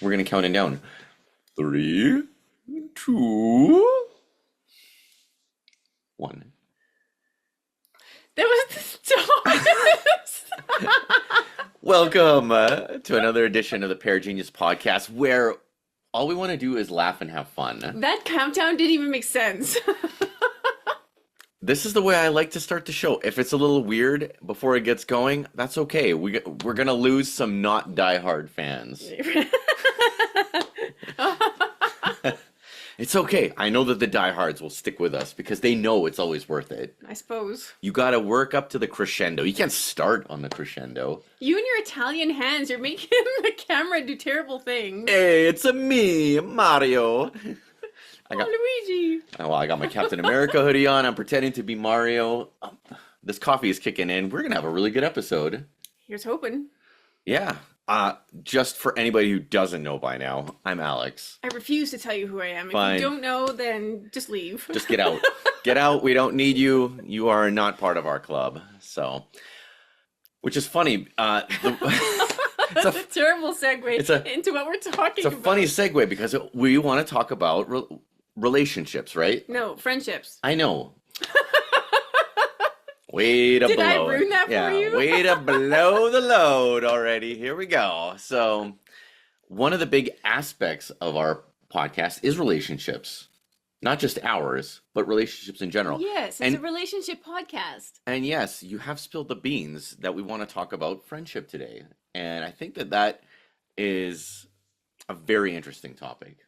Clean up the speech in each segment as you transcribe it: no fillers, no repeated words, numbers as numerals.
We're gonna count it down. 3, 2, 1. That was the start. Welcome to another edition of the Pair Genius podcast, where all we want to do is laugh and have fun. That countdown didn't even make sense. This is the way I like to start the show. If it's a little weird before it gets going, that's okay. We're gonna lose some not diehard fans. It's okay. I know that the diehards will stick with us because they know it's always worth it. I suppose. You gotta work up to the crescendo. You can't start on the crescendo. You and your Italian hands, you're making the camera do terrible things. Hey, it's me, Mario. Luigi. I got my Captain America hoodie on. I'm pretending to be Mario. This coffee is kicking in. We're gonna have a really good episode. Here's hoping. Yeah. Just for anybody who doesn't know by now, I'm Alex. I refuse to tell you who I am. Fine. If you don't know, then just leave. Just get out. Get out. We don't need you. You are not part of our club. So, which is funny. That's a terrible segue into what we're talking about. It's a funny segue because we want to talk about relationships, right? No, friendships. I know. Way to Did blow I ruin that for you? Way to blow the load already. Here we go. So, one of the big aspects of our podcast is relationships. Not just ours, but relationships in general. Yes, it's a relationship podcast. And yes, you have spilled the beans that we want to talk about friendship today. And I think that is a very interesting topic.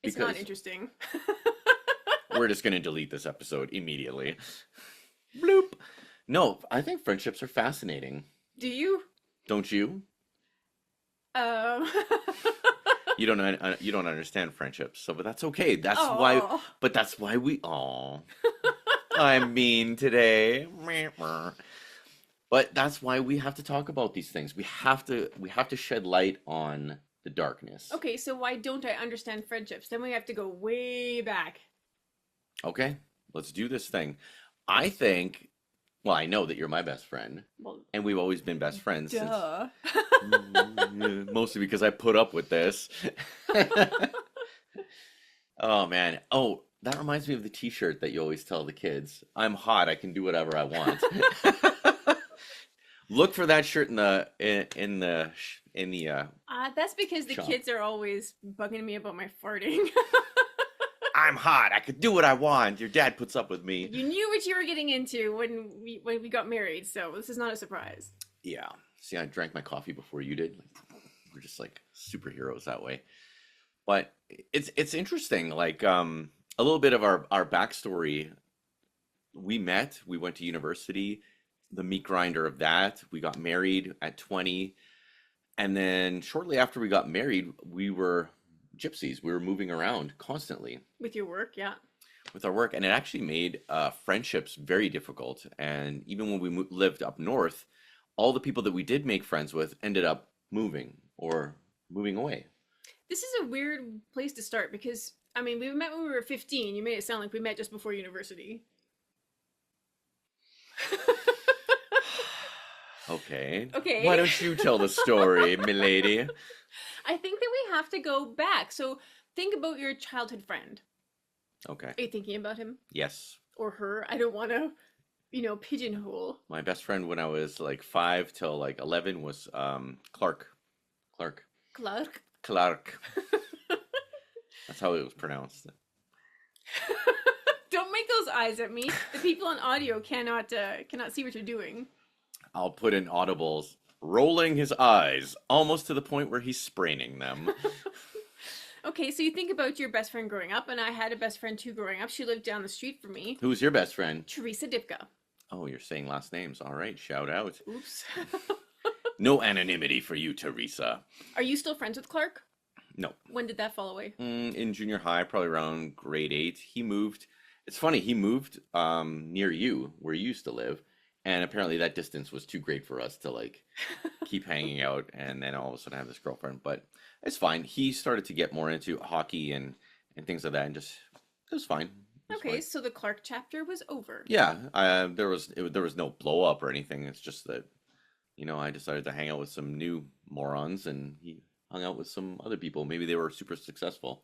It's not interesting. We're just going to delete this episode immediately. Bloop. No, I think friendships are fascinating. Do you? Don't you? You don't understand friendships, but that's okay. That's why. But that's why we. I'm mean today. But that's why we have to talk about these things. We have to shed light on the darkness. Okay, so why don't I understand friendships? Then we have to go way back. Okay, let's do this thing. I think. Well, I know that you're my best friend, and we've always been best friends. Duh. Mostly because I put up with this. Oh, man. Oh, that reminds me of the t-shirt that you always tell the kids. I'm hot. I can do whatever I want. Look for that shirt in the That's because the shop. kids are always bugging me about my farting. I'm hot. I could do what I want. Your dad puts up with me. You knew what you were getting into when we got married, so this is not a surprise. Yeah. See, I drank my coffee before you did. We're just like superheroes that way. But it's interesting. Like a little bit of our backstory. We met. We went to university. The meat grinder of that. We got married at 20, and then shortly after we got married, we were gypsies. We were moving around constantly with your work. Yeah, with our work, and it actually made friendships very difficult. And even when we lived up north, all the people that we did make friends with ended up moving or moving away. This is a weird place to start because I mean we met when we were 15. You made it sound like we met just before university. Okay. Okay. Why don't you tell the story, milady? I think that we have to go back. So think about your childhood friend. Okay. Are you thinking about him? Yes. Or her? I don't want to, pigeonhole. My best friend when I was like 5 till like 11 was Clark. Clark? Clark. That's how it was pronounced. Don't make those eyes at me. The people on audio cannot see what you're doing. I'll put in audibles, rolling his eyes, almost to the point where he's spraining them. Okay, so you think about your best friend growing up, and I had a best friend too growing up. She lived down the street from me. Who's your best friend? Teresa Dipka. Oh, you're saying last names. All right, shout out. Oops. No anonymity for you, Teresa. Are you still friends with Clark? No. When did that fall away? In junior high, probably around grade 8. He moved. It's funny, he moved near you, where you used to live. And apparently that distance was too great for us to like keep hanging out. And then all of a sudden I have this girlfriend. But it's fine. He started to get more into hockey and things like that. And just, it was fine. It was Okay, fine. so the Clark chapter was over. Yeah, there was no blow up or anything. It's just that, I decided to hang out with some new morons, and he hung out with some other people. Maybe they were super successful.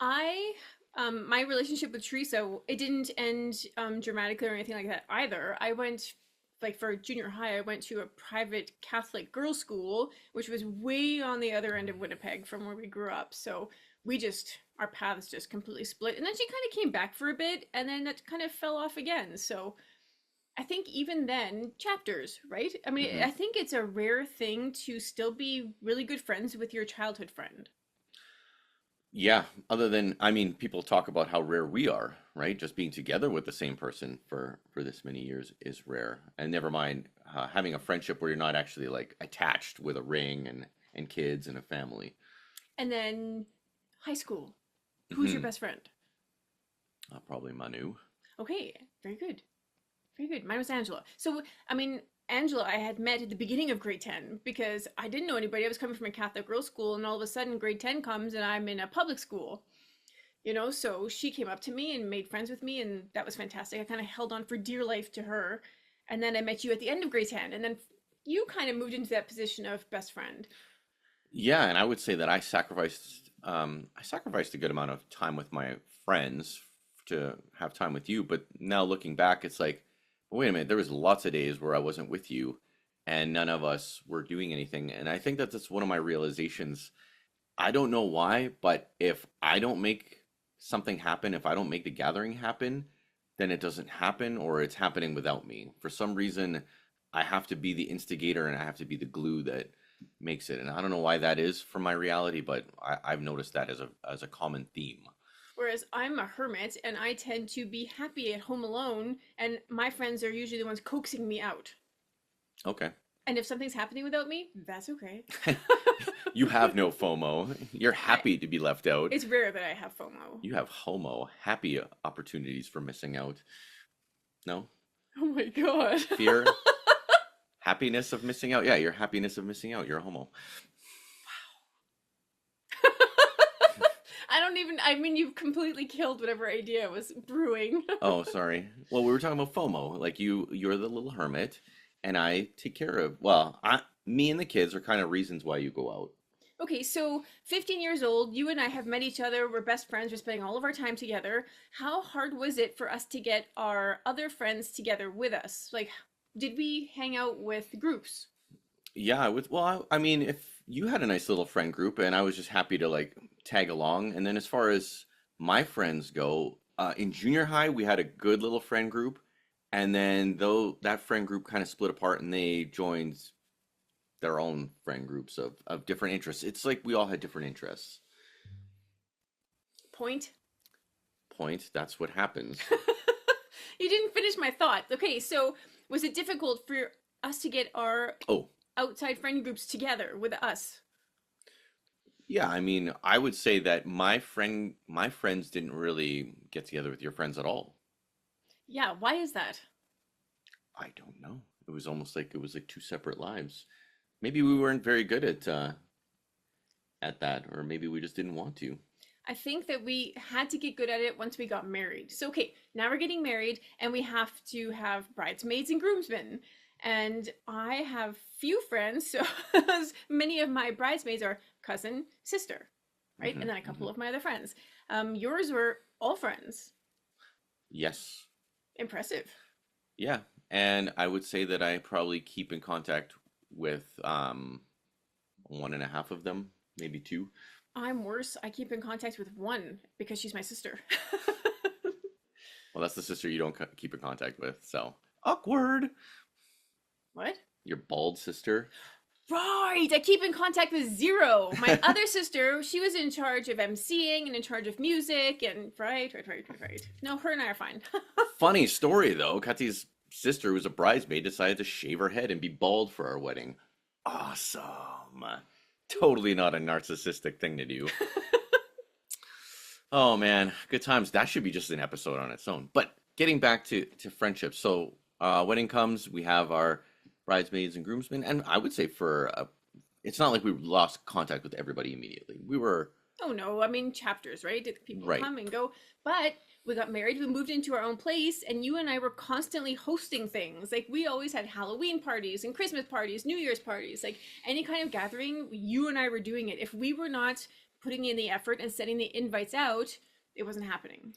I my relationship with Teresa, it didn't end dramatically or anything like that either. I went like for junior high, I went to a private Catholic girls' school, which was way on the other end of Winnipeg from where we grew up. So we just our paths just completely split. And then she kind of came back for a bit and then it kind of fell off again. So I think even then, chapters, right? I mean, Hmm. I think it's a rare thing to still be really good friends with your childhood friend. Yeah, other than, I mean, people talk about how rare we are, right? Just being together with the same person for this many years is rare. And never mind having a friendship where you're not actually like attached with a ring and kids and a family. And then high school. Who's your Hmm. best friend? Probably Manu. Okay, very good. Very good. Mine was Angela. So, I mean, Angela, I had met at the beginning of grade 10 because I didn't know anybody. I was coming from a Catholic girls' school, and all of a sudden, grade 10 comes and I'm in a public school. So she came up to me and made friends with me, and that was fantastic. I kind of held on for dear life to her. And then I met you at the end of grade 10, and then you kind of moved into that position of best friend. Yeah, and I would say that I sacrificed a good amount of time with my friends to have time with you, but now looking back, it's like, wait a minute, there was lots of days where I wasn't with you and none of us were doing anything. And I think that that's one of my realizations. I don't know why, but if I don't make something happen, if I don't make the gathering happen, then it doesn't happen or it's happening without me. For some reason, I have to be the instigator and I have to be the glue that makes it. And I don't know why that is for my reality, but I've noticed that as a common theme. Whereas I'm a hermit and I tend to be happy at home alone, and my friends are usually the ones coaxing me out. Okay. And if something's happening without me, that's okay. You have no FOMO. You're I, happy to be left out. it's rare that I have FOMO. You have HOMO, happy opportunities for missing out. No? Oh my god. Fear, happiness of missing out. Yeah, your happiness of missing out. You're a homo. I mean, you've completely killed whatever idea was brewing. Oh, sorry. Well, we were talking about FOMO. Like you're the little hermit, and I take care of. Well, me and the kids are kind of reasons why you go out. Okay, so 15 years old, you and I have met each other. We're best friends. We're spending all of our time together. How hard was it for us to get our other friends together with us? Like, did we hang out with groups? Yeah, I would. Well, I mean, if you had a nice little friend group, and I was just happy to like tag along. And then as far as my friends go, in junior high, we had a good little friend group, and then though that friend group kind of split apart, and they joined their own friend groups of different interests. It's like we all had different interests. Point. Point. That's what happens. You didn't finish my thought. Okay, so was it difficult for us to get our Oh, outside friend groups together with us? yeah. I mean, I would say that my friends didn't really get together with your friends at all. Yeah, why is that? I don't know. It was like two separate lives. Maybe we weren't very good at that, or maybe we just didn't want to. I think that we had to get good at it once we got married. So, okay, now we're getting married and we have to have bridesmaids and groomsmen. And I have few friends, so many of my bridesmaids are cousin, sister, right? Hmm. And then a couple Hmm. of my other friends. Yours were all friends. Yes. Impressive. Yeah. And I would say that I probably keep in contact with one and a half of them, maybe two. I'm worse. I keep in contact with one because she's my sister. Well, that's the sister you don't keep in contact with, so awkward. What? Your bald sister. Right, I keep in contact with zero. My other sister, she was in charge of emceeing and in charge of music and right. No, her and I are fine. Funny story though. Kati's sister, who was a bridesmaid, decided to shave her head and be bald for our wedding. Awesome. Totally not a narcissistic thing to do. Oh man, good times. That should be just an episode on its own. But getting back to friendship. So, wedding comes, we have our bridesmaids and groomsmen, and I would say it's not like we lost contact with everybody immediately. We were Oh no, I mean chapters, right? People Right. come and go. But we got married, we moved into our own place, and you and I were constantly hosting things. Like we always had Halloween parties and Christmas parties, New Year's parties, like any kind of gathering, you and I were doing it. If we were not putting in the effort and sending the invites out, it wasn't happening.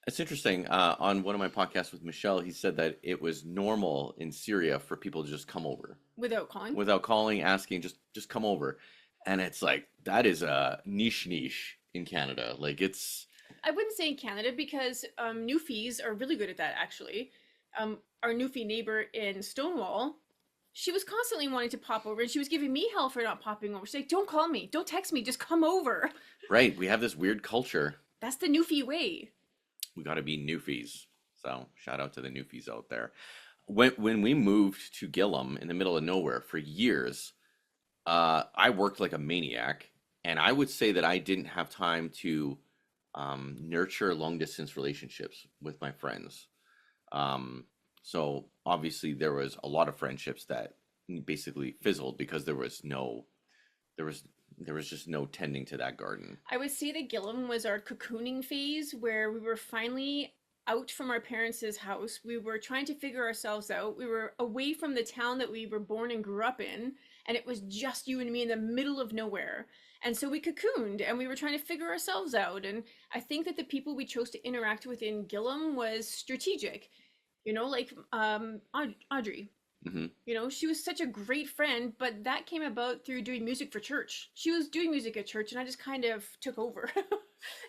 It's interesting. On one of my podcasts with Michelle, he said that it was normal in Syria for people to just come over Without calling. without calling, asking, just come over. And it's like that is a niche in Canada. Like it's I wouldn't say in Canada because Newfies are really good at that actually. Our Newfie neighbor in Stonewall, she was constantly wanting to pop over and she was giving me hell for not popping over. She's like, don't call me, don't text me, just come over. right. We have this weird culture. That's the Newfie way. We got to be newfies. So shout out to the newfies out there. When we moved to Gillum in the middle of nowhere for years, I worked like a maniac, and I would say that I didn't have time to nurture long distance relationships with my friends. So obviously there was a lot of friendships that basically fizzled because there was there was just no tending to that garden. I would say that Gillum was our cocooning phase where we were finally out from our parents' house. We were trying to figure ourselves out. We were away from the town that we were born and grew up in, and it was just you and me in the middle of nowhere. And so we cocooned and we were trying to figure ourselves out. And I think that the people we chose to interact with in Gillum was strategic. Like Audrey. Hmm. She was such a great friend, but that came about through doing music for church. She was doing music at church, and I just kind of took over.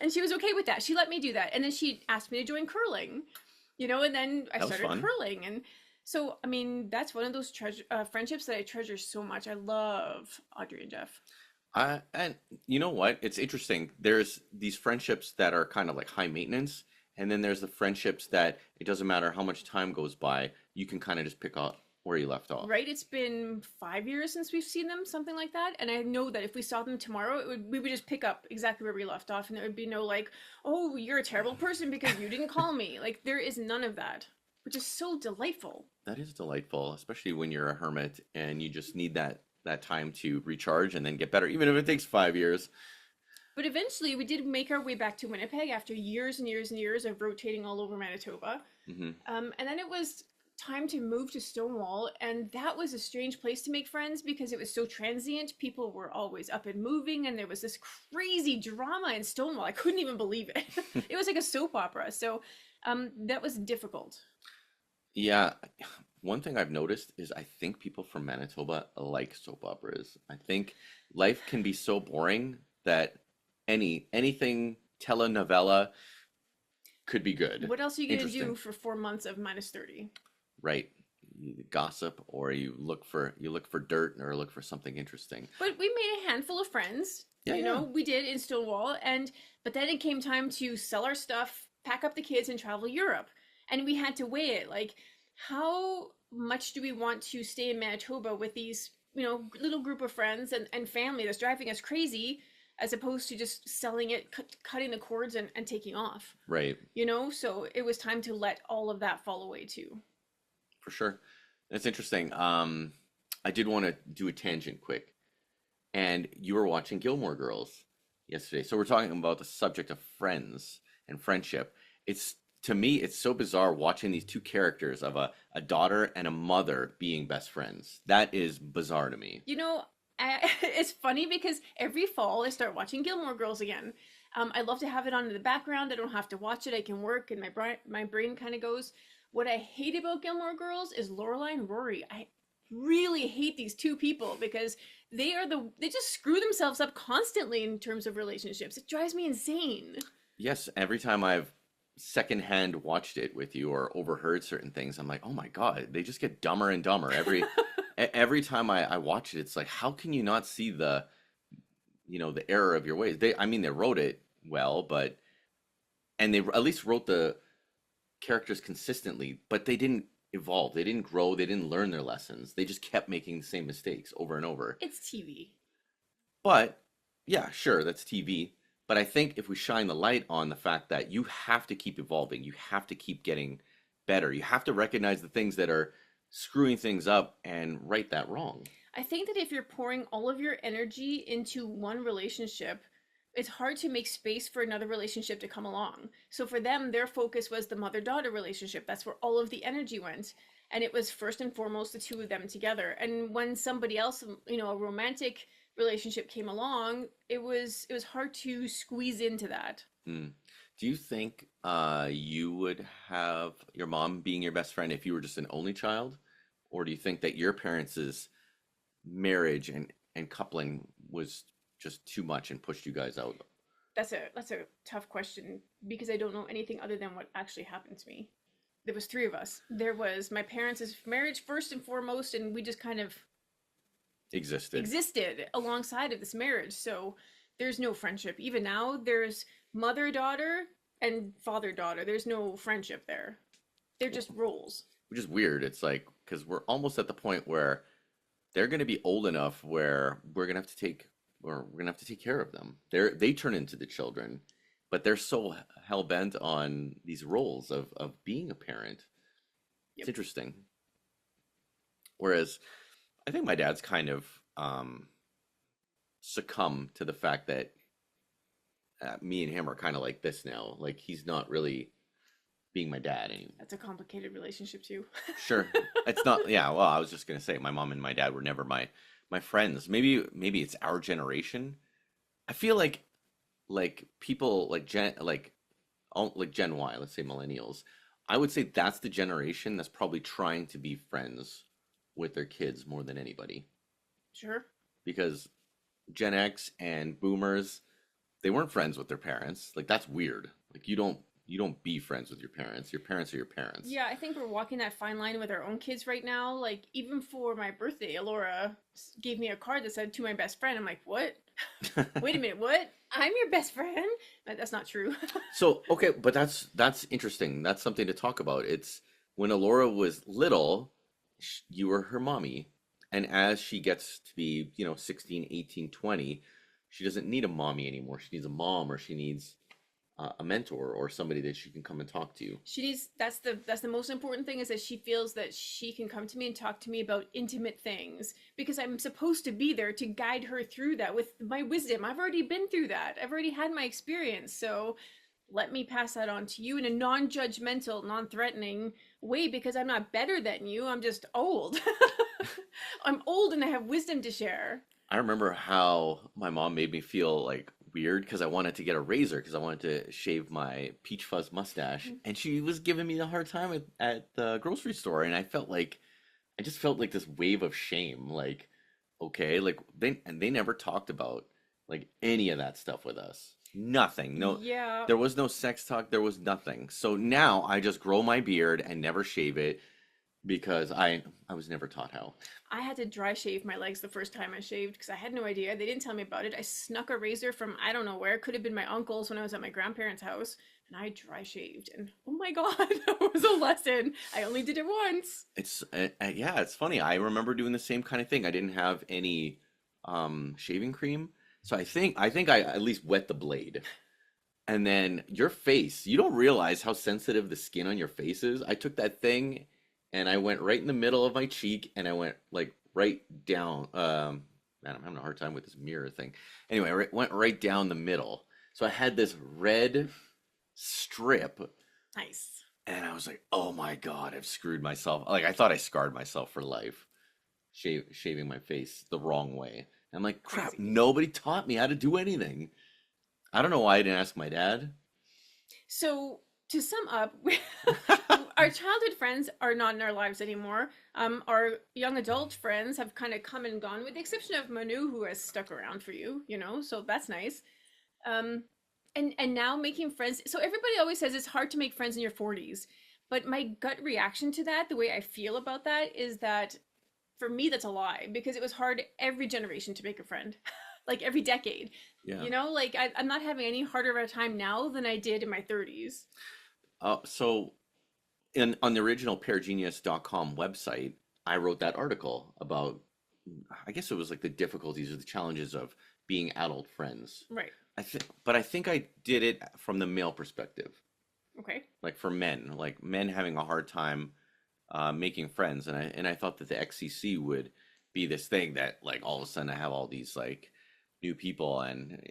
And she was okay with that. She let me do that. And then she asked me to join curling, and then I That was started fun. curling. And so, I mean, that's one of those friendships that I treasure so much. I love Audrey and Jeff. And you know what? It's interesting. There's these friendships that are kind of like high maintenance, and then there's the friendships that it doesn't matter how much time goes by, you can kind of just pick up where you left off. Right? It's been 5 years since we've seen them, something like that. And I know that if we saw them tomorrow, we would just pick up exactly where we left off, and there would be no like, oh, you're a terrible person because you didn't call me. Like there is none of that, which is so delightful. That is delightful, especially when you're a hermit and you just need that time to recharge and then get better, even if it takes 5 years. But eventually, we did make our way back to Winnipeg after years and years and years of rotating all over Manitoba. Hmm. And then it was time to move to Stonewall, and that was a strange place to make friends because it was so transient. People were always up and moving, and there was this crazy drama in Stonewall. I couldn't even believe it. It was like a soap opera. So that was difficult. Yeah, one thing I've noticed is I think people from Manitoba like soap operas. I think life can be so boring that anything telenovela could be good. What else are you going to do Interesting, for 4 months of -30? right? You gossip or you look for dirt or look for something interesting. But we made a handful of friends. Yeah, yeah. We did in Stonewall, but then it came time to sell our stuff, pack up the kids, and travel Europe. And we had to weigh it, like how much do we want to stay in Manitoba with these, little group of friends and family that's driving us crazy, as opposed to just selling it, cutting the cords and taking off. Right, So it was time to let all of that fall away too. for sure. That's interesting. I did want to do a tangent quick. And you were watching Gilmore Girls yesterday. So we're talking about the subject of friends and friendship. It's to me, it's so bizarre watching these two characters of a daughter and a mother being best friends. That is bizarre to me. It's funny because every fall I start watching Gilmore Girls again. I love to have it on in the background. I don't have to watch it. I can work, and my brain kind of goes. What I hate about Gilmore Girls is Lorelai and Rory. I really hate these two people because they just screw themselves up constantly in terms of relationships. It drives me insane. Yes, every time I've secondhand watched it with you or overheard certain things, I'm like, oh my God, they just get dumber and dumber. Every time I watch it, it's like, how can you not see the error of your ways? They wrote it well, and they at least wrote the characters consistently, but they didn't evolve. They didn't grow. They didn't learn their lessons. They just kept making the same mistakes over and over. It's TV. But yeah, sure, that's TV. But I think if we shine the light on the fact that you have to keep evolving, you have to keep getting better, you have to recognize the things that are screwing things up and right that wrong. I think that if you're pouring all of your energy into one relationship, it's hard to make space for another relationship to come along. So for them, their focus was the mother-daughter relationship. That's where all of the energy went. And it was first and foremost the two of them together. And when somebody else, a romantic relationship came along, it was hard to squeeze into that. Hmm. Do you think you would have your mom being your best friend if you were just an only child? Or do you think that your parents' marriage and coupling was just too much and pushed you guys out? That's a tough question because I don't know anything other than what actually happened to me. There was three of us. There was my parents' marriage first and foremost, and we just kind of Existed. existed alongside of this marriage. So there's no friendship. Even now, there's mother daughter and father daughter. There's no friendship there. They're just roles. Which is weird. It's like, because we're almost at the point where they're going to be old enough where we're going to have to take care of them. They turn into the children, but they're so hell bent on these roles of being a parent. It's Yep. interesting. Whereas I think my dad's kind of succumbed to the fact that me and him are kind of like this now. Like he's not really being my dad anymore. That's a complicated relationship too. Sure, it's not. Yeah, well, I was just gonna say my mom and my dad were never my friends. Maybe it's our generation. I feel like people like Gen Y, let's say millennials. I would say that's the generation that's probably trying to be friends with their kids more than anybody Sure. because Gen X and Boomers, they weren't friends with their parents. Like that's weird. Like you don't be friends with your parents. Your parents are your parents. Yeah, I think we're walking that fine line with our own kids right now. Like, even for my birthday, Alora gave me a card that said, to my best friend. I'm like, what? Wait a minute, what? I'm your best friend? That's not true. So, okay, but that's interesting. That's something to talk about. It's when Alora was little, you were her mommy. And as she gets to be, 16, 18, 20, she doesn't need a mommy anymore. She needs a mom or she needs a mentor or somebody that she can come and talk to. She needs, that's the most important thing, is that she feels that she can come to me and talk to me about intimate things, because I'm supposed to be there to guide her through that with my wisdom. I've already been through that. I've already had my experience. So let me pass that on to you in a non-judgmental, non-threatening way, because I'm not better than you. I'm just old. I'm old and I have wisdom to share. I remember how my mom made me feel like weird because I wanted to get a razor because I wanted to shave my peach fuzz mustache, and she was giving me a hard time at the grocery store, and I just felt like this wave of shame. Like, okay, like they never talked about like any of that stuff with us. Nothing. No, Yeah. there was no sex talk. There was nothing. So now I just grow my beard and never shave it because I was never taught how. I had to dry shave my legs the first time I shaved because I had no idea. They didn't tell me about it. I snuck a razor from I don't know where. It could have been my uncle's when I was at my grandparents' house. And I dry shaved. And oh my God, that was a lesson. I only did it once. Yeah, it's funny. I remember doing the same kind of thing. I didn't have any shaving cream, so I think I at least wet the blade. And then your face, you don't realize how sensitive the skin on your face is. I took that thing and I went right in the middle of my cheek and I went like right down. Man, I'm having a hard time with this mirror thing. Anyway, went right down the middle. So I had this red strip Nice. and I was like, oh my God, I've screwed myself. Like I thought I scarred myself for life, shaving my face the wrong way. And I'm like, crap, Crazy. nobody taught me how to do anything. I don't know why I didn't ask my dad. So to sum up, our childhood friends are not in our lives anymore. Our young adult friends have kind of come and gone, with the exception of Manu, who has stuck around for you, so that's nice. And now making friends. So everybody always says it's hard to make friends in your 40s, but my gut reaction to that, the way I feel about that, is that for me that's a lie, because it was hard every generation to make a friend, like every decade. Yeah. Like I'm not having any harder of a time now than I did in my 30s. So on the original pairgenius.com website, I wrote that article about, I guess it was like the difficulties or the challenges of being adult friends. Right. But I think I did it from the male perspective, Okay. like for men, like men having a hard time making friends, and I thought that the XCC would be this thing that like all of a sudden I have all these like new people. And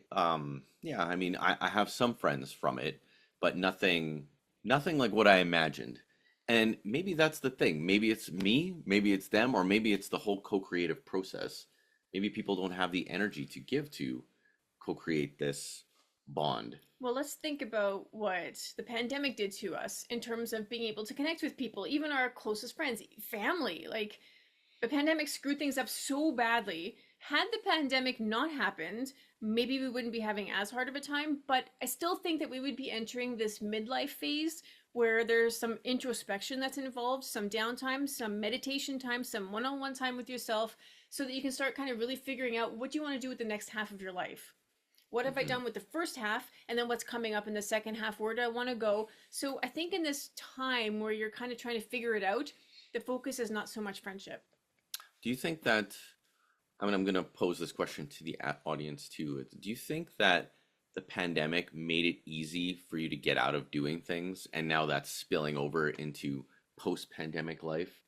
yeah, I mean, I have some friends from it, but nothing like what I imagined. And maybe that's the thing. Maybe it's me, maybe it's them, or maybe it's the whole co-creative process. Maybe people don't have the energy to give to co-create this bond. Well, let's think about what the pandemic did to us in terms of being able to connect with people, even our closest friends, family. Like, the pandemic screwed things up so badly. Had the pandemic not happened, maybe we wouldn't be having as hard of a time, but I still think that we would be entering this midlife phase where there's some introspection that's involved, some downtime, some meditation time, some one on one time with yourself, so that you can start kind of really figuring out what you want to do with the next half of your life. What have I Hmm. done with the first half? And then what's coming up in the second half? Where do I want to go? So I think in this time where you're kind of trying to figure it out, the focus is not so much friendship. Do you think that, I mean, I'm going to pose this question to the audience too. Do you think that the pandemic made it easy for you to get out of doing things, and now that's spilling over into post-pandemic life?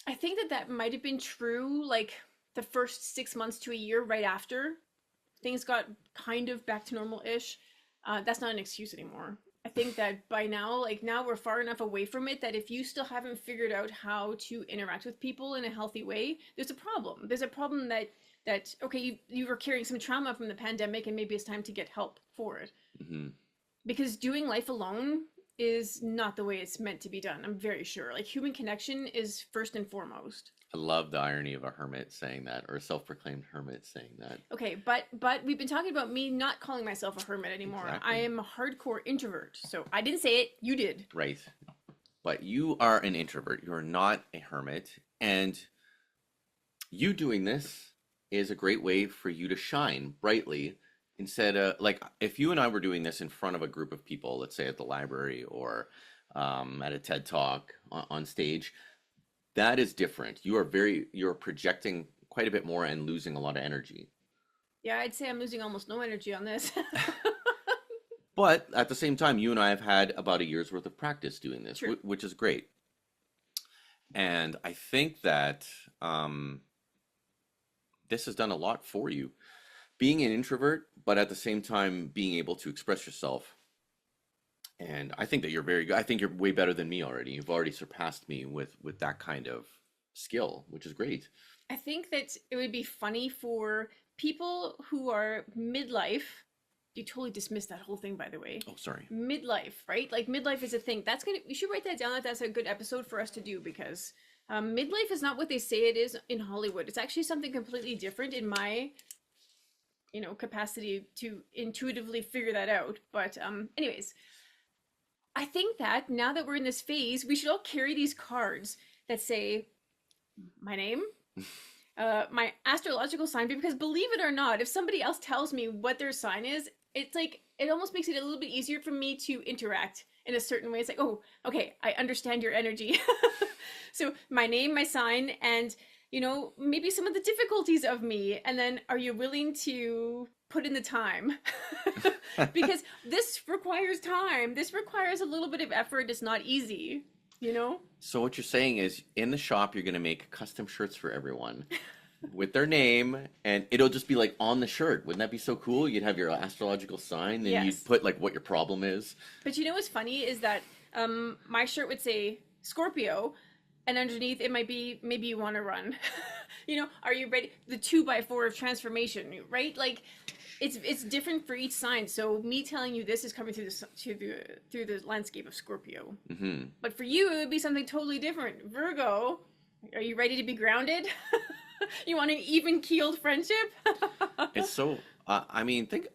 I think that that might have been true like the first 6 months to a year right after things got kind of back to normal ish. That's not an excuse anymore. I think that by now, like now we're far enough away from it that if you still haven't figured out how to interact with people in a healthy way, there's a problem. There's a problem that okay, you were carrying some trauma from the pandemic and maybe it's time to get help for it. Hmm. Because doing life alone is not the way it's meant to be done. I'm very sure. Like human connection is first and foremost. I love the irony of a hermit saying that, or a self-proclaimed hermit saying that. Okay, but we've been talking about me not calling myself a hermit anymore. I Exactly. am a hardcore introvert. So I didn't say it, you did. Right. But you are an introvert. You're not a hermit. And you doing this is a great way for you to shine brightly instead of like if you and I were doing this in front of a group of people, let's say at the library or at a TED talk on stage, that is different. You're projecting quite a bit more and losing a lot of energy. Yeah, I'd say I'm losing almost no energy on this. But at the same time, you and I have had about a year's worth of practice doing this, True. which is great. And I think that um, this has done a lot for you. Being an introvert, but at the same time being able to express yourself. And I think that you're very good. I think you're way better than me already. You've already surpassed me with that kind of skill, which is great. I think that it would be funny for people who are midlife. You totally dismissed that whole thing, by the way. Oh, sorry. Midlife, right? Like midlife is a thing. That's gonna. You should write that down. That's a good episode for us to do because midlife is not what they say it is in Hollywood. It's actually something completely different in my capacity to intuitively figure that out. But anyways, I think that now that we're in this phase, we should all carry these cards that say my name, my astrological sign, because believe it or not, if somebody else tells me what their sign is, it's like it almost makes it a little bit easier for me to interact in a certain way. It's like, oh, okay, I understand your energy. So my name, my sign, and maybe some of the difficulties of me, and then are you willing to put in the time? Because this requires time. This requires a little bit of effort. It's not easy, you know? So what you're saying is in the shop you're going to make custom shirts for everyone with their name, and it'll just be like on the shirt. Wouldn't that be so cool? You'd have your astrological sign and you'd Yes. put like what your problem is. But you know what's funny is that my shirt would say Scorpio, and underneath it might be maybe you want to run. Are you ready? The 2x4 of transformation, right? Like it's different for each sign. So me telling you this is coming through the landscape of Scorpio. Hmm. But for you, it would be something totally different. Virgo, are you ready to be grounded? You want an even keeled friendship? It's so, I mean, think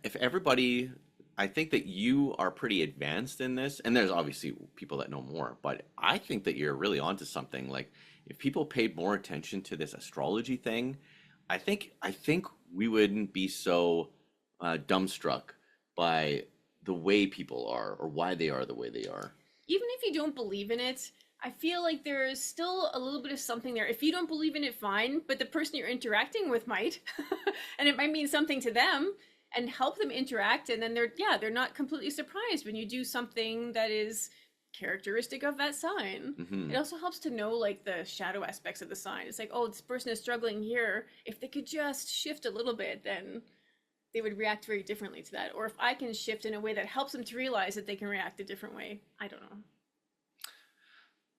if everybody, I think that you are pretty advanced in this, and there's obviously people that know more, but I think that you're really onto something. Like, if people paid more attention to this astrology thing, I think we wouldn't be so dumbstruck by the way people are or why they are the way they are. Even if you don't believe in it, I feel like there is still a little bit of something there. If you don't believe in it, fine, but the person you're interacting with might, and it might mean something to them and help them interact. And then they're not completely surprised when you do something that is characteristic of that sign. Hmm. It also helps to know like the shadow aspects of the sign. It's like, oh, this person is struggling here. If they could just shift a little bit, then they would react very differently to that. Or if I can shift in a way that helps them to realize that they can react a different way. I don't know.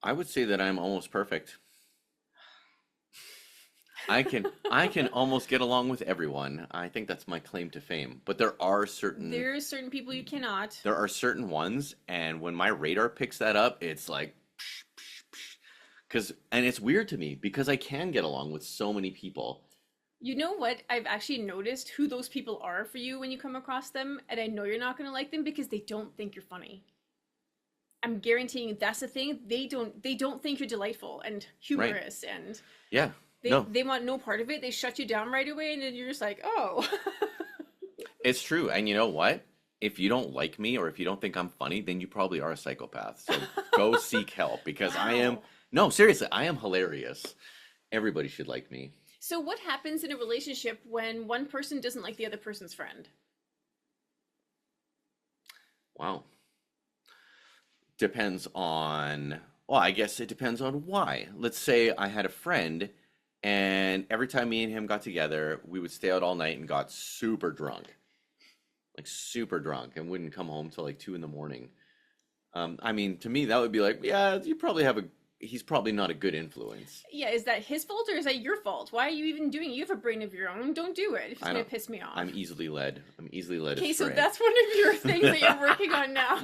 I would say that I'm almost perfect. I can almost get along with everyone. I think that's my claim to fame. But There's certain people you cannot. there are certain ones, and when my radar picks that up, it's like and it's weird to me because I can get along with so many people. You know what? I've actually noticed who those people are for you when you come across them, and I know you're not going to like them because they don't think you're funny. I'm guaranteeing that's the thing. They don't think you're delightful and humorous, and Yeah. they No, they want no part of it. They shut you down right away, and then you're just like, oh. it's true. And you know what? If you don't like me or if you don't think I'm funny, then you probably are a psychopath. So go seek help because I am, Wow. no, seriously, I am hilarious. Everybody should like me. So what happens in a relationship when one person doesn't like the other person's friend? Wow. Depends on, well, I guess it depends on why. Let's say I had a friend and every time me and him got together, we would stay out all night and got super drunk, like super drunk, and wouldn't come home till like 2 in the morning. I mean, to me, that would be like, yeah, he's probably not a good influence. Yeah, is that his fault or is that your fault? Why are you even doing it? You have a brain of your own. Don't do it. It's I gonna don't, piss me off. I'm easily led. I'm easily led Okay, so astray. that's one of your things that you're working on now.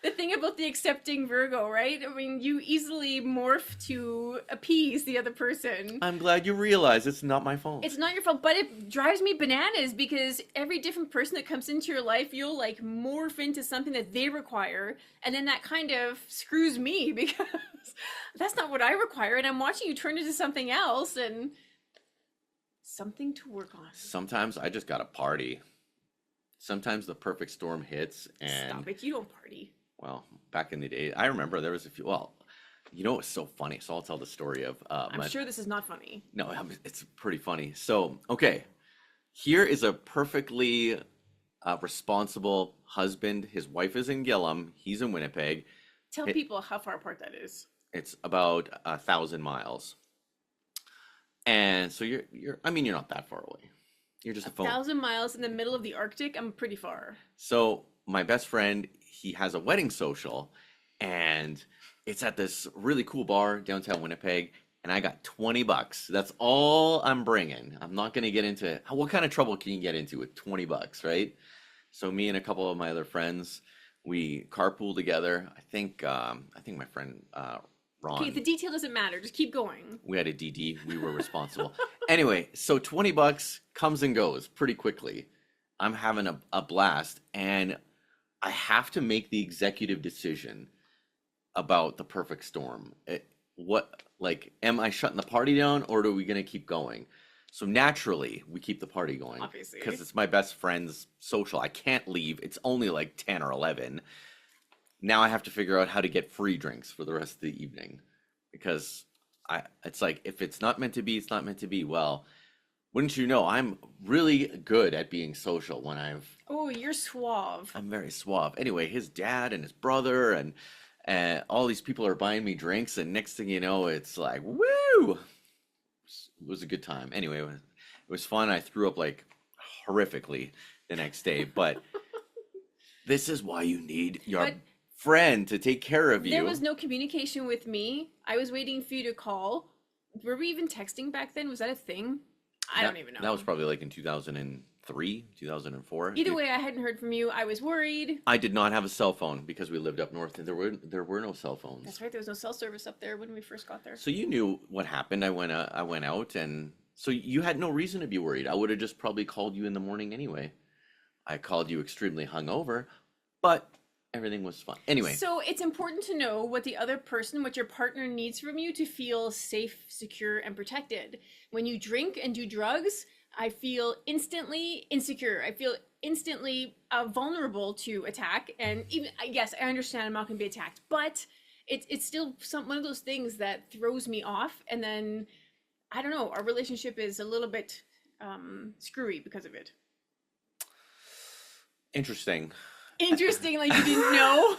The thing about the accepting Virgo, right? I mean, you easily morph to appease the other person. I'm glad you realize it's not my fault. It's not your fault, but it drives me bananas because every different person that comes into your life, you'll like morph into something that they require, and then that kind of screws me because that's not what I require, and I'm watching you turn into something else, and something to work on. Sometimes I just gotta party. Sometimes the perfect storm hits, and Stop it, you don't party. well, back in the day, I remember there was a few. Well, you know what's so funny? So I'll tell the story of I'm sure this is not funny. no, it's pretty funny. So okay, here is a perfectly responsible husband. His wife is in Gillum. He's in Winnipeg. Tell It, people how far apart that is. it's about 1,000 miles, and so I mean, you're not that far away. You're just A a phone. 1,000 miles in the middle of the Arctic, I'm pretty far. So my best friend, he has a wedding social, and it's at this really cool bar downtown Winnipeg, and I got $20. That's all I'm bringing. I'm not gonna get into what kind of trouble can you get into with $20, right? So me and a couple of my other friends, we carpool together. I think my friend Okay, the Ron, detail doesn't matter. Just keep going. we had a DD. We were responsible. Anyway, so $20 comes and goes pretty quickly. I'm having a blast, and I have to make the executive decision about the perfect storm. Am I shutting the party down or are we going to keep going? So naturally, we keep the party going Obviously. because it's my best friend's social. I can't leave. It's only like 10 or 11. Now I have to figure out how to get free drinks for the rest of the evening because it's like if it's not meant to be, it's not meant to be. Well, wouldn't you know, I'm really good at being social when Oh, you're suave. I'm very suave. Anyway, his dad and his brother and all these people are buying me drinks, and next thing you know, it's like woo! It was a good time. Anyway, it was fun. I threw up like horrifically the next day, but this is why you need your But friend to take care of there you. was no communication with me. I was waiting for you to call. Were we even texting back then? Was that a thing? I don't even know. That was probably like in 2003, 2004. Either way, I hadn't heard from you. I was worried. I did not have a cell phone because we lived up north and there were no cell phones. That's right. There was no cell service up there when we first got there. So you knew what happened. I went out, and so you had no reason to be worried. I would have just probably called you in the morning anyway. I called you extremely hungover, but everything was fine. Anyway, So it's important to know what the other person, what your partner needs from you to feel safe, secure, and protected. When you drink and do drugs, I feel instantly insecure. I feel instantly vulnerable to attack. And even, yes, I understand I'm not going to be attacked, but it's still one of those things that throws me off. And then, I don't know, our relationship is a little bit screwy because of it. interesting. Interesting, like you didn't know.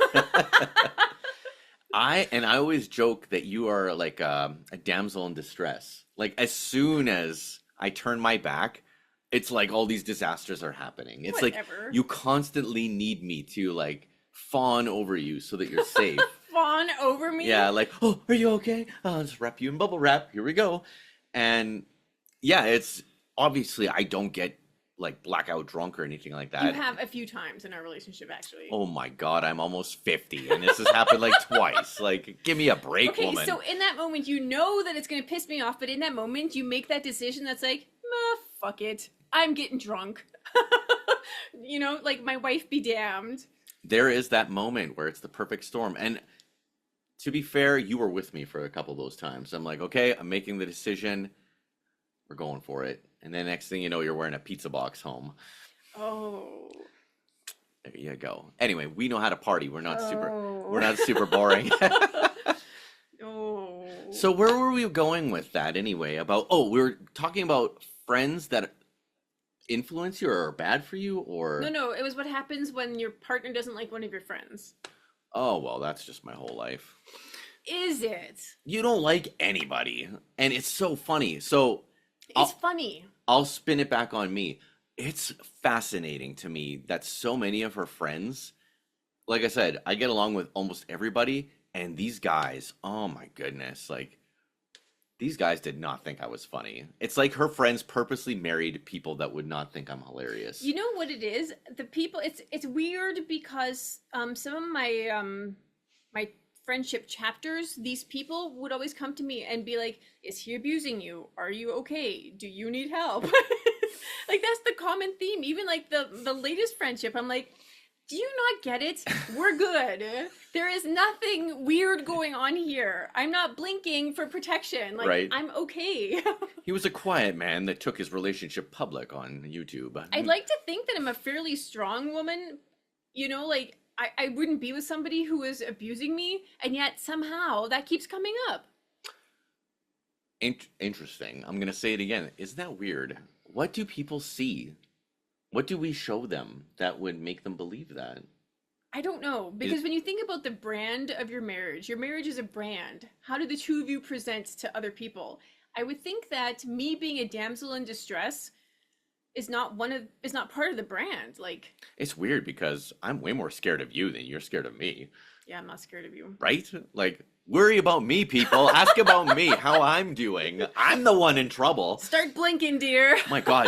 I always joke that you are like a damsel in distress. Like as soon as I turn my back, it's like all these disasters are happening. It's like Whatever. you constantly need me to like fawn over you so that you're safe. Fawn over me? Yeah, like, oh, are you okay? I'll just wrap you in bubble wrap. Here we go. And yeah, it's obviously I don't get like blackout drunk or anything like You that. have a few times in our relationship, actually. Oh my God, I'm almost 50 and this has happened like twice. Like, give me a break, Okay, woman. so in that moment, you know that it's going to piss me off, but in that moment, you make that decision that's like, fuck it. I'm getting drunk. You know, like my wife be damned. There is that moment where it's the perfect storm. And to be fair, you were with me for a couple of those times. I'm like, okay, I'm making the decision. We're going for it. And then next thing you know, you're wearing a pizza box home. Oh. There you go. Anyway, we know how to party. We're not Oh. super boring. Oh. So where were we going with that anyway? We were talking about friends that influence you or are bad for you or No, it was what happens when your partner doesn't like one of your friends. oh, well, that's just my whole life. Is it? You don't like anybody. And it's so funny. So It's funny. I'll spin it back on me. It's fascinating to me that so many of her friends, like I said, I get along with almost everybody, and these guys, oh my goodness, like these guys did not think I was funny. It's like her friends purposely married people that would not think I'm hilarious. You know what it is? The people it's weird because some of my friendship chapters, these people would always come to me and be like, "Is he abusing you? Are you okay? Do you need help?" Like that's the common theme. Even like the latest friendship, I'm like, do you not get it? We're good. There is nothing weird going on here. I'm not blinking for protection. Like Right. I'm okay. He was a quiet man that took his relationship public on YouTube. I'd like to think that I'm a fairly strong woman. You know, like I wouldn't be with somebody who is abusing me, and yet somehow that keeps coming up. Interesting. I'm gonna say it again. Isn't that weird? What do people see? What do we show them that would make them believe that? I don't know, because when you think about the brand of your marriage is a brand. How do the two of you present to other people? I would think that me being a damsel in distress is not part of the brand. Like, It's weird because I'm way more scared of you than you're scared of me, yeah, I'm not scared of you. right? Like, worry about me, people. Ask about me, how I'm doing. I'm the one in trouble. Start blinking, dear. My God,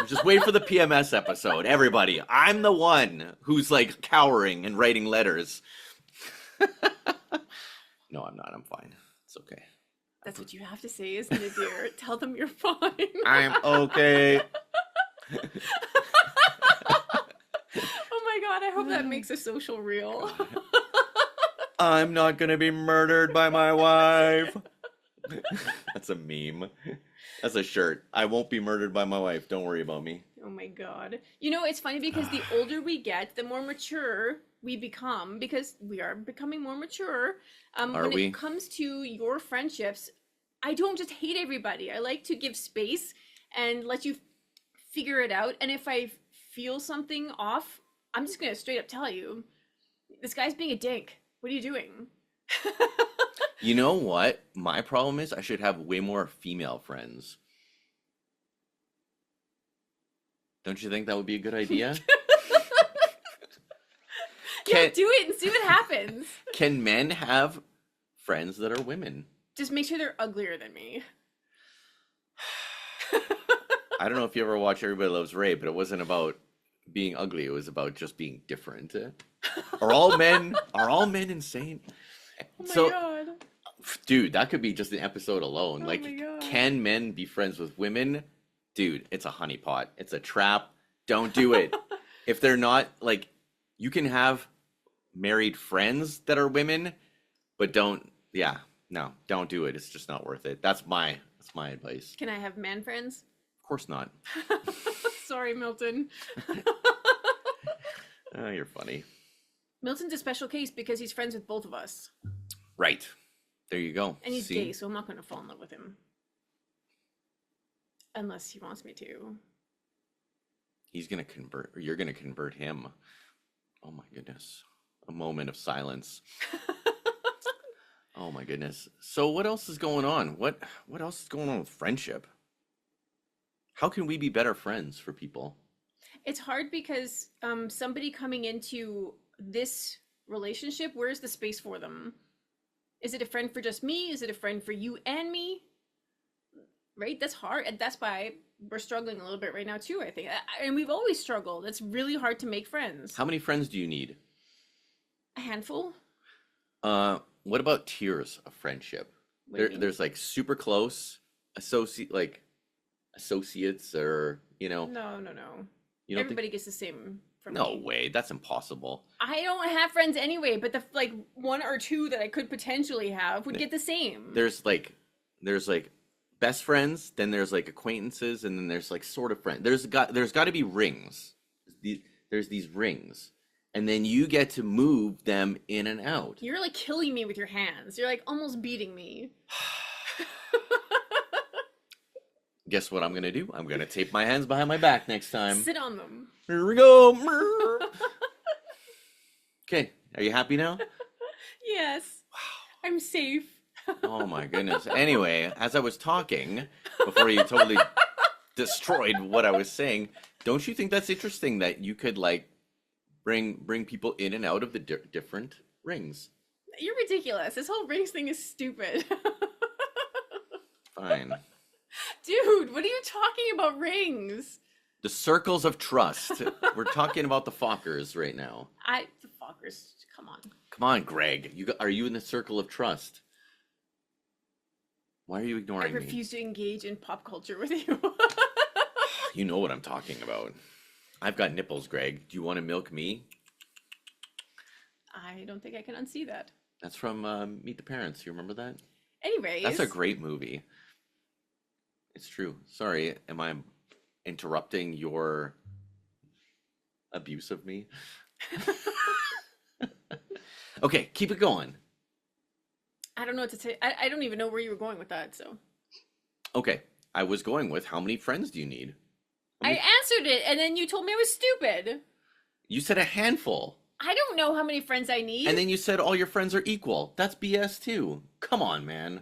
just wait for the PMS episode. Everybody, I'm the one who's like cowering and writing letters. No, I'm not. I'm fine. It's okay. That's what you have to say, isn't it, dear? Tell them you're fine. I'm okay. Oh my God, I hope that makes a social reel. I'm not gonna be murdered by my wife. That's a meme. That's a shirt. I won't be murdered by my wife. Don't worry about me. Oh my God. You know, it's funny because the older we get, the more mature we become, because we are becoming more mature. When we? it comes to your friendships, I don't just hate everybody. I like to give space and let you figure it out. And if I feel something off, I'm just going to straight up tell you, this guy's being a dink. What are you doing? You know what? My problem is I should have way more female friends. Don't you think that would be a good idea? Yeah, do it and see what happens. Can men have friends that are women? Just make sure they're uglier than me. I don't know if you ever watch Everybody Loves Ray, but it wasn't about being ugly. It was about just being different. Are all men insane? Oh my God. Dude, that could be just an episode alone. Oh Like, my God. can men be friends with women? Dude, it's a honeypot. It's a trap. Don't do it. If they're not, like, you can have married friends that are women, but don't do it. It's just not worth it. That's my advice. Can I have man friends? Of course not. Sorry, Milton. Oh, you're funny. Milton's a special case because he's friends with both of us. Right. There you go. And he's See? gay, so I'm not going to fall in love with him. Unless he wants me to. He's going to convert, or you're going to convert him. Oh my goodness. A moment of silence. Oh my goodness. So what else is going on? What else is going on with friendship? How can we be better friends for people? It's hard because somebody coming into this relationship, where's the space for them? Is it a friend for just me? Is it a friend for you and me? Right? That's hard. And that's why we're struggling a little bit right now, too, I think. And we've always struggled. It's really hard to make friends. How many friends do you need? A handful? What about tiers of friendship? What do you mean? There's like super close associates, or No, no, no. you don't Everybody gets the same from no me. way, that's impossible. I don't have friends anyway, but the like one or two that I could potentially have would get the same. There's like best friends, then there's like acquaintances, and then there's like sort of friends. There's got to be rings. There's these rings, and then you get to move them in and out. You're like killing me with your hands. You're like almost beating me. Guess what I'm gonna do? I'm gonna tape my hands behind my back next time. Sit on them. Here we go. Okay, are you happy now? Yes. Wow. I'm safe. Oh my goodness. Anyway, as I was talking, before you totally destroyed what I was saying, don't you think that's interesting that you could like bring people in and out of the different rings? You're ridiculous. This whole rings thing is stupid. Fine. Dude, what are you talking about rings? The circles of trust. We're talking about the Fockers right now. The fuckers, come on. Come on, Greg. Are you in the circle of trust? Why are you I ignoring me? refuse to engage in pop culture with you. You know what I'm talking about. I've got nipples, Greg. Do you want to milk me? I don't think I can unsee that. That's from Meet the Parents. You remember that? Anyways. That's a great movie. It's true. Sorry, am I interrupting your abuse of me? Okay, keep it going. I don't know what to say. I don't even know where you were going with that, so. Okay, I was going with how many friends do you need? I answered it, and then you told me I was stupid. You said a handful. I don't know how many friends I need. And then you said all your friends are equal. That's BS too. Come on, man.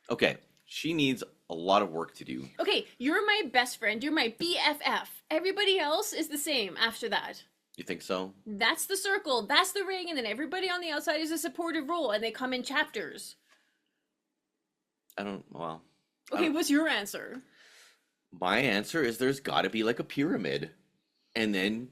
Okay, she needs a lot of work to do. Okay, you're my best friend. You're my BFF. Everybody else is the same after that. You think so? That's the circle. That's the ring. And then everybody on the outside is a supportive role. And they come in chapters. Okay, what's your answer? My answer is there's got to be like a pyramid. And then,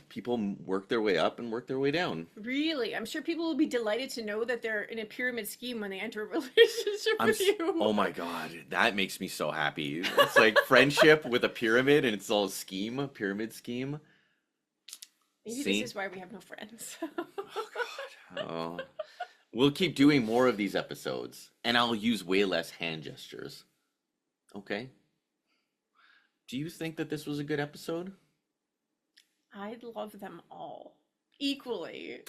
people work their way up and work their way down. Really? I'm sure people will be delighted to know that they're in a pyramid scheme when they enter a relationship with you. Oh my God, that makes me so happy. It's like friendship with a pyramid, and it's all a pyramid scheme. Maybe See? this is why we have no friends. Oh God. Oh. We'll keep doing more of these episodes, and I'll use way less hand gestures. Okay? Do you think that this was a good episode? I love them all equally.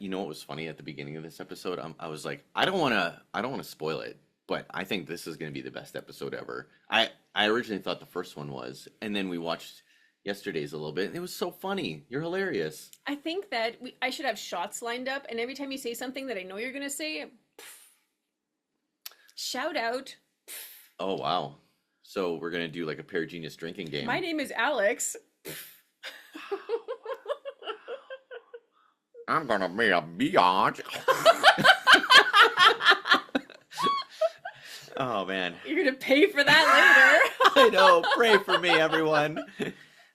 You know what was funny at the beginning of this episode? I was like, I don't want to spoil it, but I think this is going to be the best episode ever. I originally thought the first one was, and then we watched yesterday's a little bit, and it was so funny. You're hilarious. I think that I should have shots lined up, and every time you say something that I know you're going to say, shout out. Oh, wow. So we're going to do like a Pair Genius drinking game. My name is Alex. I'm going to be a biatch. Oh, man. You're going to pay for that later. I know. Pray for me, everyone.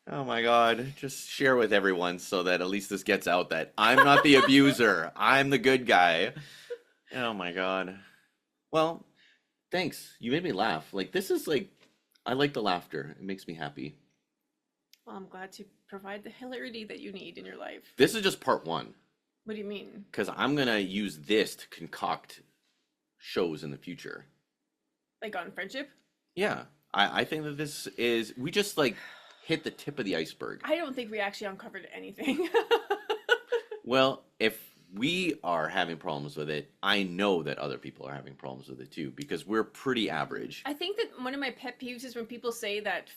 Oh, my God. Just share with everyone so that at least this gets out that I'm not the abuser. I'm the good guy. Oh, my God. Well, thanks. You made me laugh. Like, this is like, I like the laughter. It makes me happy. Well, I'm glad to provide the hilarity that you need in your life. This is just part one. What do you mean? Because I'm going to use this to concoct shows in the future. Like on friendship? Yeah. I think that this is, we just like hit the tip of the iceberg. I don't think we actually uncovered anything. Well, if we are having problems with it, I know that other people are having problems with it too, because we're pretty average. I think that one of my pet peeves is when people say that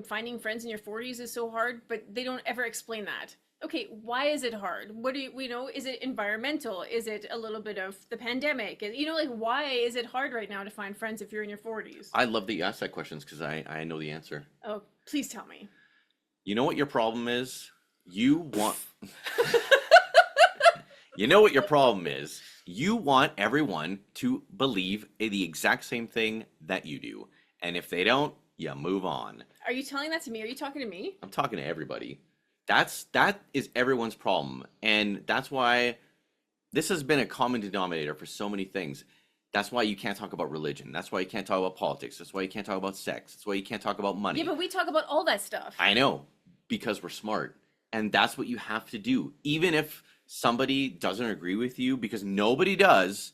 finding friends in your 40s is so hard, but they don't ever explain that. Okay, why is it hard? What do you know? Is it environmental? Is it a little bit of the pandemic? Like why is it hard right now to find friends if you're in your 40s? I love that you ask that questions because I know the answer. Oh, please tell me. You know what your problem is? You want You know what your problem is? You want everyone to believe the exact same thing that you do. And if they don't, you move on. Are you telling that to me? Are you talking to me? I'm talking to everybody. That is everyone's problem. And that's why this has been a common denominator for so many things. That's why you can't talk about religion. That's why you can't talk about politics. That's why you can't talk about sex. That's why you can't talk about money. Yeah, but we talk about all that stuff. I know, because we're smart. And that's what you have to do. Even if somebody doesn't agree with you, because nobody does,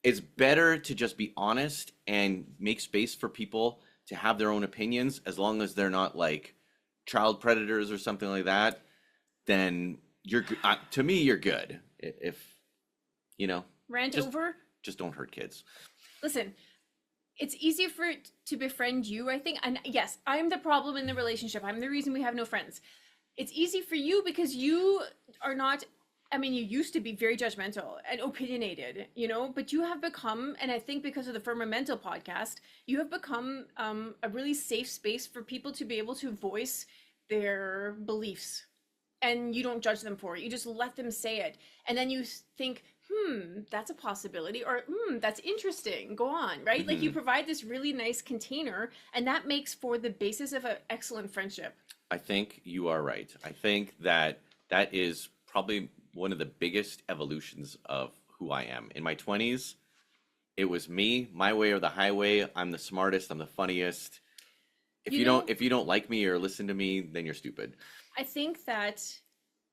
it's better to just be honest and make space for people to have their own opinions, as long as they're not like child predators or something like that. Then to me, you're good. If you know, Rant just over? just don't hurt kids. Listen, it's easy for it to befriend you, I think. And yes, I'm the problem in the relationship. I'm the reason we have no friends. It's easy for you because you are not, I mean, you used to be very judgmental and opinionated, but you have become, and I think because of the Firmamental podcast, you have become a really safe space for people to be able to voice their beliefs. And you don't judge them for it. You just let them say it. And then you think, that's a possibility, or that's interesting. Go on, right? Mm-hmm. Like you provide this really nice container, and that makes for the basis of an excellent friendship. I think you are right. I think that is probably one of the biggest evolutions of who I am. In my 20s, it was me, my way or the highway. I'm the smartest, I'm the funniest. If you don't like me or listen to me, then you're stupid. I think that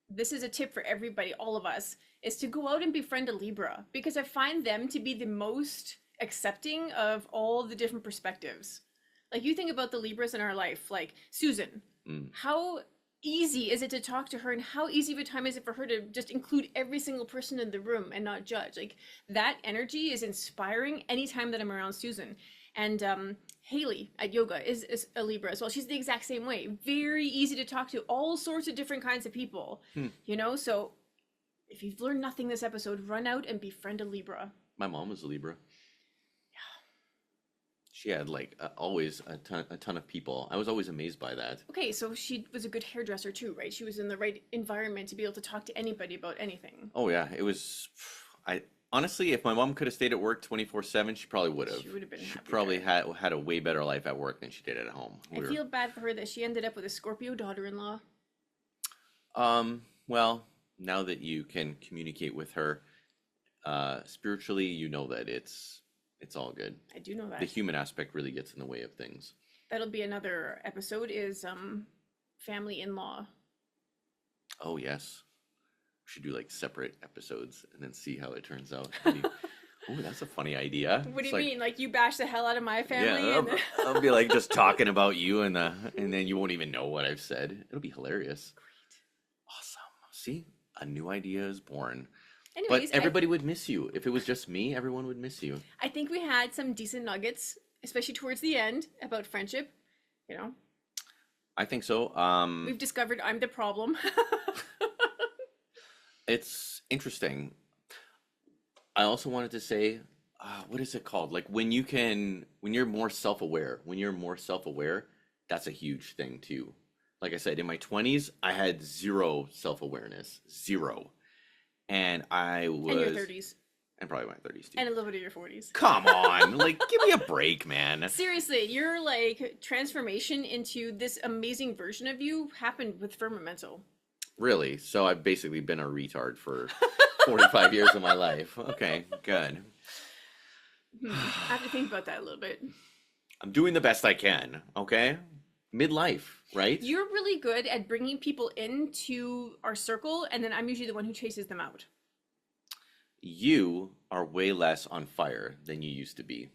this is a tip for everybody, all of us, is to go out and befriend a Libra, because I find them to be the most accepting of all the different perspectives. Like you think about the Libras in our life, like Susan. How easy is it to talk to her, and how easy of a time is it for her to just include every single person in the room and not judge? Like that energy is inspiring anytime that I'm around Susan. And Haley at yoga is a Libra as well. She's the exact same way. Very easy to talk to all sorts of different kinds of people. So if you've learned nothing this episode, run out and befriend a Libra. My mom was a Libra. She had like always a ton of people. I was always amazed by that. Okay, so she was a good hairdresser too, right? She was in the right environment to be able to talk to anybody about anything. Oh yeah, it was. I honestly, if my mom could have stayed at work 24/7, she probably would have. She would have been. She probably had a way better life at work than she did at home. I feel bad for her that she ended up with a Scorpio daughter-in-law. Well, now that you can communicate with her spiritually, you know that it's all good. I do know that. The human aspect really gets in the way of things. That'll be another episode, is family in-law. Oh yes. We should do like separate episodes and then see how it turns out. Oh, that's a funny idea. What do you mean? Like you bash the hell out of my family? Yeah, I'll be like just talking about you and then you won't even know what I've said. It'll be hilarious. Great. Awesome. See? A new idea is born. Anyways, but everybody would miss you. If it was just me, everyone would miss you. I think we had some decent nuggets, especially towards the end, about friendship. I think so. We've discovered I'm the problem. It's interesting. I also wanted to say, what is it called? Like when you're more self-aware. When you're more self-aware, that's a huge thing too. Like I said, in my 20s, I had zero self-awareness. Zero. And I was... In your 30s. And probably my 30s too. And a little bit of your 40s. Come on. Like, give me a break, man. Seriously, your like transformation into this amazing version of you happened with Firmamental. Really? So I've basically been a retard for 45 years of my life. Okay, good. I have to think about that a little bit. I'm doing the best I can, okay? Midlife, right? You're really good at bringing people into our circle, and then I'm usually the one who chases them out. You are way less on fire than you used to be.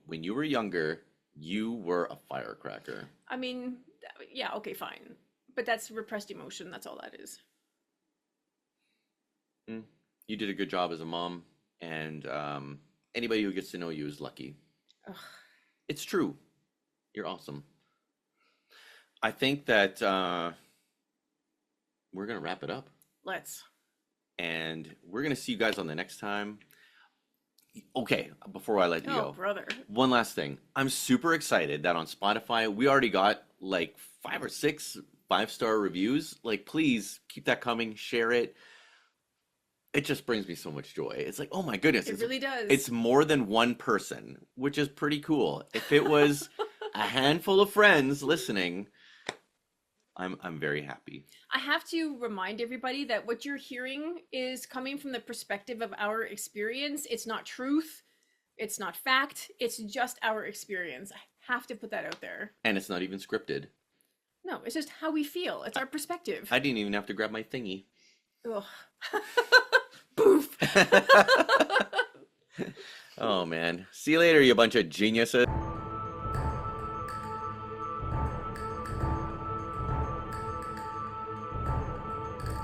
When you were younger, you were a firecracker. I mean, yeah, okay, fine. But that's repressed emotion, that's all that is. You did a good job as a mom, and anybody who gets to know you is lucky. Ugh. It's true. You're awesome. I think that we're gonna wrap it up. Let's. And we're gonna see you guys on the next time. Okay, before I let you Oh, go, brother. one last thing. I'm super excited that on Spotify we already got like 5 or 6 5-star reviews. Like, please keep that coming, share it. It just brings me so much joy. It's like, oh my goodness, It really does. it's more than one person, which is pretty cool. If it was a handful of friends listening, I'm very happy. I have to remind everybody that what you're hearing is coming from the perspective of our experience. It's not truth. It's not fact. It's just our experience. I have to put that out there. And it's not even scripted. No, it's just how we feel. It's our perspective. I didn't even have to grab my thingy. Ugh. Boof. Oh man. See you later, you bunch of geniuses.